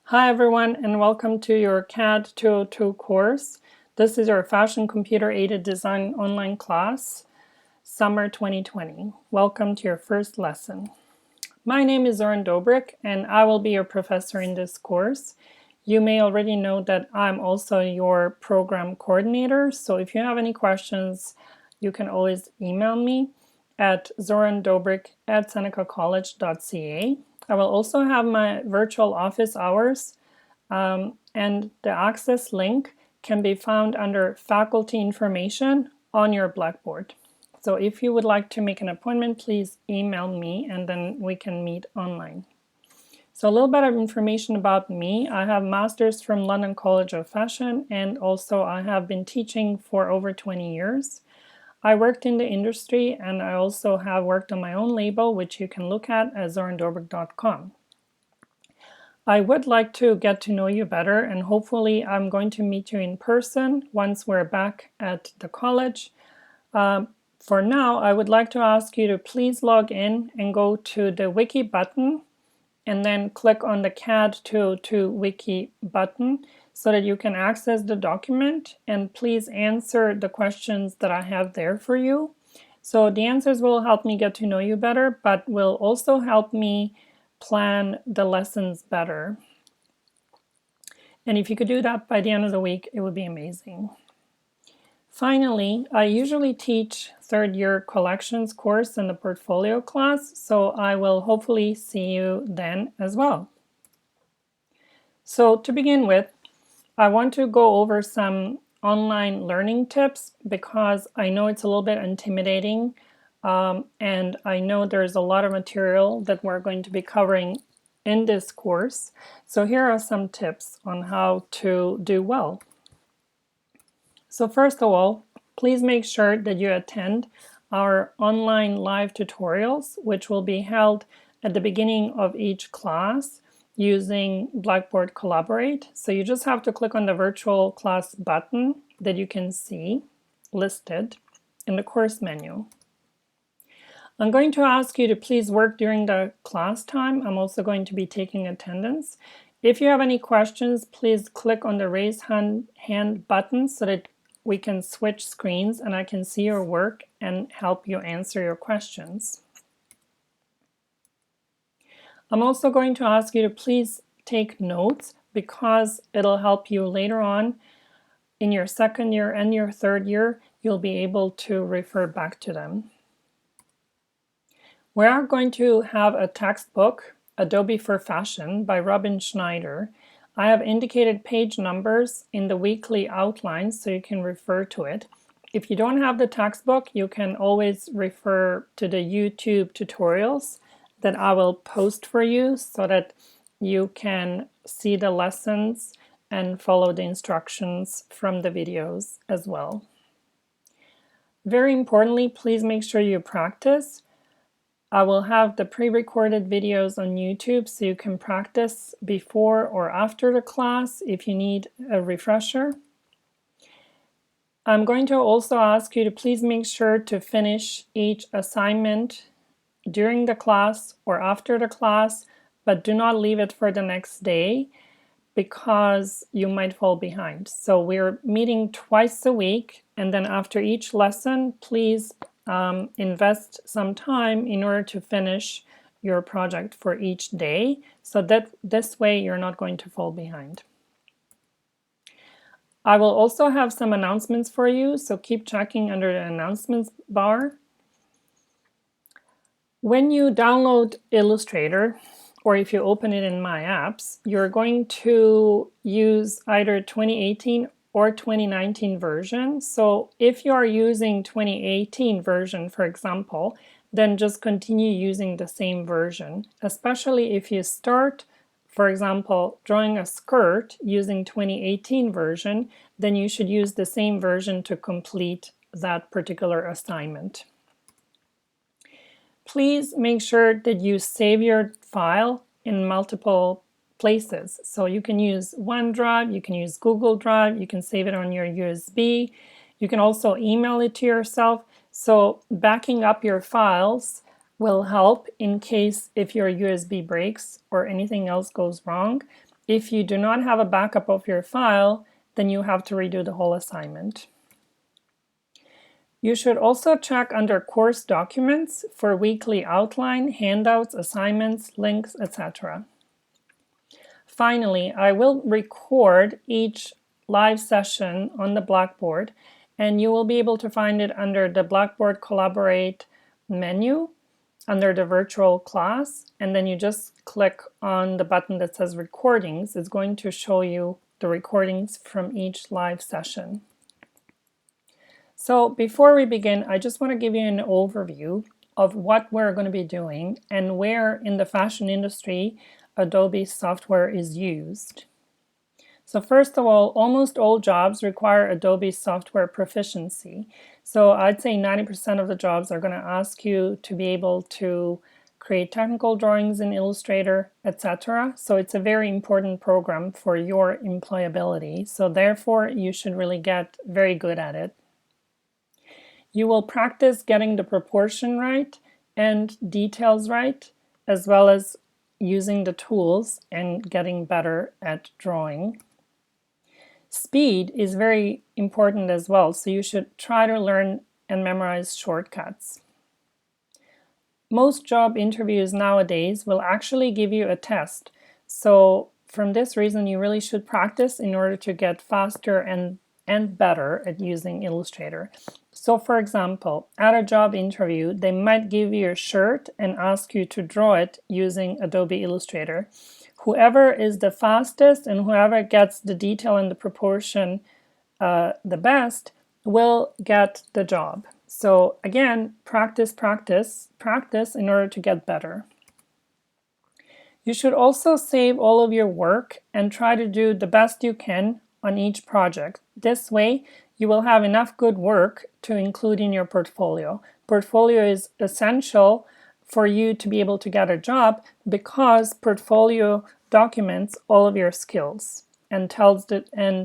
Hi everyone, and welcome to your CAD202 course. This is your Fashion Computer Aided Design online class, Summer 2020. Welcome to your first lesson. My name is Zoran Dobrik, and I will be your professor in this course. You may already know that I'm also your program coordinator, so if you have any questions, you can always email me at zorandobrik@senecacollege.ca. I will also have my virtual office hours, and the access link can be found under faculty information on your Blackboard. So if you would like to make an appointment, please email me and then we can meet online. So a little bit of information about me. I have masters from London College of Fashion, and also I have been teaching for over 20 years. I worked in the industry, and I also have worked on my own label, which you can look at zorandobrik.com. I would like to get to know you better, and hopefully I'm going to meet you in person once we're back at the college. For now, I would like to ask you to please log in and go to the wiki button and then click on the CAD202 wiki button so that you can access the document, and please answer the questions that I have there for you. So the answers will help me get to know you better, but will also help me plan the lessons better. And if you could do that by the end of the week, it would be amazing. Finally, I usually teach third-year collections course in the portfolio class, so I will hopefully see you then as well. So to begin with, I want to go over some online learning tips because I know it's a little bit intimidating, and I know there's a lot of material that we're going to be covering in this course. So here are some tips on how to do well. So first of all, please make sure that you attend our online live tutorials, which will be held at the beginning of each class using Blackboard Collaborate. So you just have to click on the virtual class button that you can see listed in the course menu. I'm going to ask you to please work during the class time. I'm also going to be taking attendance. If you have any questions, please click on the raise hand button so that we can switch screens and I can see your work and help you answer your questions. I'm also going to ask you to please take notes because it'll help you later on in your second year and your third year. You'll be able to refer back to them. We are going to have a textbook, Adobe for Fashion by Robin Schneider. I have indicated page numbers in the weekly outlines so you can refer to it. If you don't have the textbook, you can always refer to the YouTube tutorials that I will post for you so that you can see the lessons and follow the instructions from the videos as well. Very importantly, please make sure you practice. I will have the pre-recorded videos on YouTube so you can practice before or after the class if you need a refresher. I'm going to also ask you to please make sure to finish each assignment during the class or after the class, but do not leave it for the next day because you might fall behind. So we're meeting twice a week, and then after each lesson, please invest some time in order to finish your project for each day, so that this way you're not going to fall behind. I will also have some announcements for you, so keep checking under the announcements bar. When you download Illustrator, or if you open it in My Apps, you're going to use either 2018 or 2019 version. So if you are using 2018 version, for example, then just continue using the same version, especially if you start, for example, drawing a skirt using 2018 version, then you should use the same version to complete that particular assignment. Please make sure that you save your file in multiple places. So you can use OneDrive, you can use Google Drive, you can save it on your USB, you can also email it to yourself. So backing up your files will help in case if your USB breaks or anything else goes wrong. If you do not have a backup of your file, then you have to redo the whole assignment. You should also check under course documents for weekly outline, handouts, assignments, links, etc. Finally, I will record each live session on the Blackboard, and you will be able to find it under the Blackboard Collaborate menu under the virtual class, and then you just click on the button that says recordings. It's going to show you the recordings from each live session. So before we begin, I just want to give you an overview of what we're going to be doing and where in the fashion industry Adobe software is used. So first of all, almost all jobs require Adobe software proficiency. So I'd say 90% of the jobs are going to ask you to be able to create technical drawings in Illustrator, etc. So it's a very important program for your employability. So therefore, you should really get very good at it. You will practice getting the proportion right and details right, as well as using the tools and getting better at drawing. Speed is very important as well, so you should try to learn and memorize shortcuts. Most job interviews nowadays will actually give you a test, so from this reason you really should practice in order to get faster and better at using Illustrator. So for example, at a job interview, they might give you a shirt and ask you to draw it using Adobe Illustrator. Whoever is the fastest and whoever gets the detail and the proportion the best will get the job. So again, practice, practice, practice in order to get better. You should also save all of your work and try to do the best you can on each project. This way, you will have enough good work to include in your portfolio. Portfolio is essential for you to be able to get a job because portfolio documents all of your skills and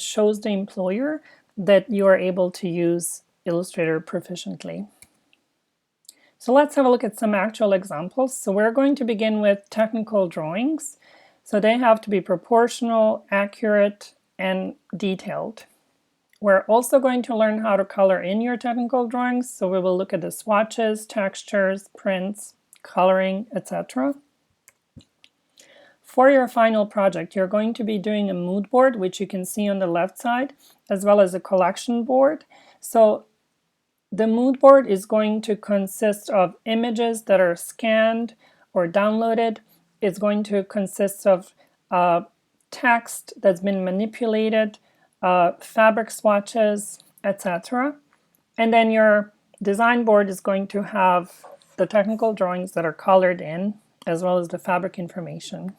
shows the employer that you are able to use Illustrator proficiently. So let's have a look at some actual examples. So we're going to begin with technical drawings. So they have to be proportional, accurate, and detailed. We're also going to learn how to color in your technical drawings. So we will look at the swatches, textures, prints, coloring, etc. For your final project, you're going to be doing a mood board, which you can see on the left side, as well as a collection board. So the mood board is going to consist of images that are scanned or downloaded. It's going to consist of text that's been manipulated, fabric swatches, etc. And then your design board is going to have the technical drawings that are colored in, as well as the fabric information.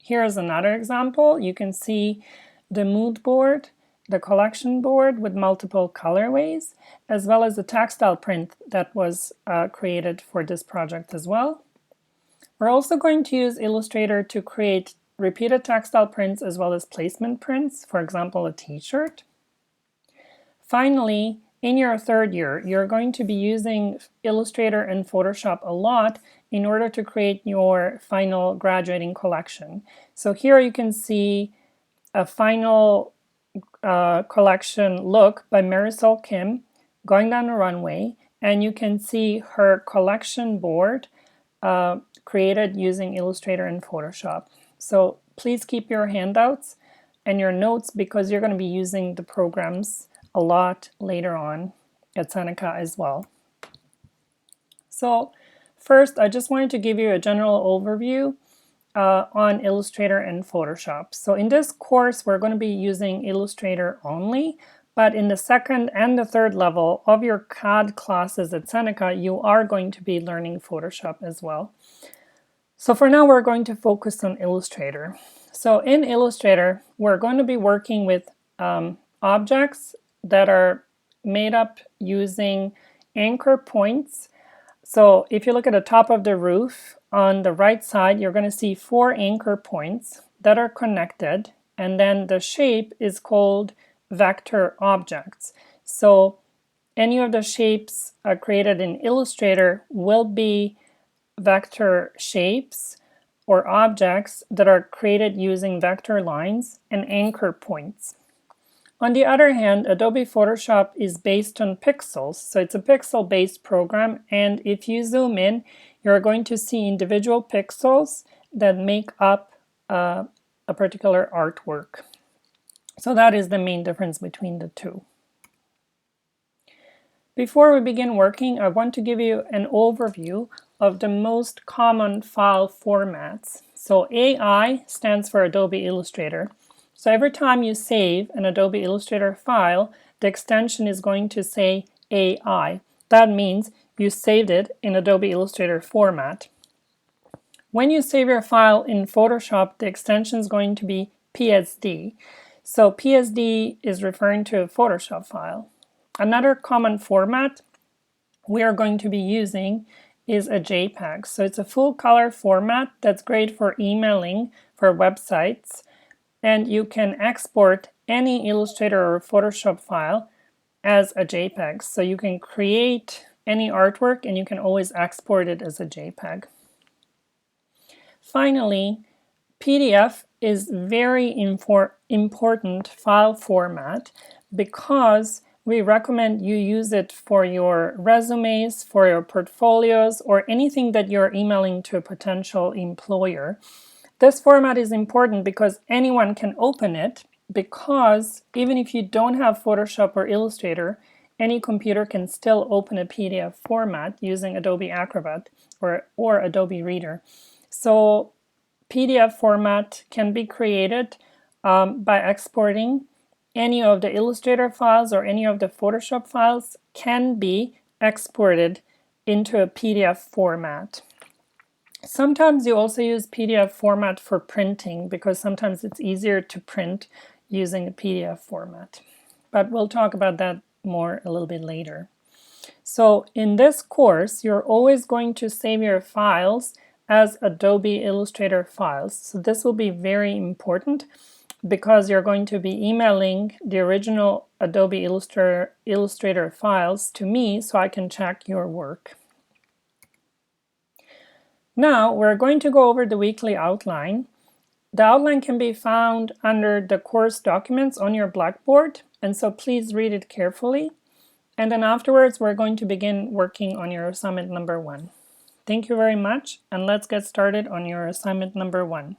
Here's another example. You can see the mood board, the collection board with multiple colorways, as well as the textile print that was created for this project as well. We're also going to use Illustrator to create repeated textile prints as well as placement prints, for example, a t-shirt. Finally, in your third year, you're going to be using Illustrator and Photoshop a lot in order to create your final graduating collection. So here you can see a final collection look by Marisol Kim going down the runway, and you can see her collection board created using Illustrator and Photoshop. So please keep your handouts and your notes because you're going to be using the programs a lot later on at Seneca as well. So first, I just wanted to give you a general overview on Illustrator and Photoshop. So in this course, we're going to be using Illustrator only, but in the second and the third level of your CAD classes at Seneca, you are going to be learning Photoshop as well. So for now, we're going to focus on Illustrator. So in Illustrator, we're going to be working with objects that are made up using anchor points. So if you look at the top of the roof, on the right side, you're going to see 4 anchor points that are connected, and then the shape is called vector objects. So any of the shapes created in Illustrator will be vector shapes, or objects that are created using vector lines and anchor points. On the other hand, Adobe Photoshop is based on pixels, so it's a pixel-based program, and if you zoom in, you're going to see individual pixels that make up a particular artwork. So that is the main difference between the two. Before we begin working, I want to give you an overview of the most common file formats. So AI stands for Adobe Illustrator. So every time you save an Adobe Illustrator file, the extension is going to say AI. That means you saved it in Adobe Illustrator format. When you save your file in Photoshop, the extension is going to be PSD. So PSD is referring to a Photoshop file. Another common format we are going to be using is a JPEG. So it's a full color format that's great for emailing for websites, and you can export any Illustrator or Photoshop file as a JPEG. So you can create any artwork and you can always export it as a JPEG. Finally, PDF is very important file format because we recommend you use it for your resumes, for your portfolios, or anything that you're emailing to a potential employer. This format is important because anyone can open it, because even if you don't have Photoshop or Illustrator, any computer can still open a PDF format using Adobe Acrobat or Adobe Reader. So PDF format can be created by exporting. Any of the Illustrator files or any of the Photoshop files can be exported into a PDF format. Sometimes you also use PDF format for printing because sometimes it's easier to print using a PDF format. But we'll talk about that more a little bit later. So in this course, you're always going to save your files as Adobe Illustrator files. So this will be very important because you're going to be emailing the original Adobe Illustrator files to me so I can check your work. Now we're going to go over the weekly outline. The outline can be found under the course documents on your Blackboard, and so please read it carefully. And then afterwards we're going to begin working on your assignment number 1. Thank you very much, and let's get started on your assignment number 1.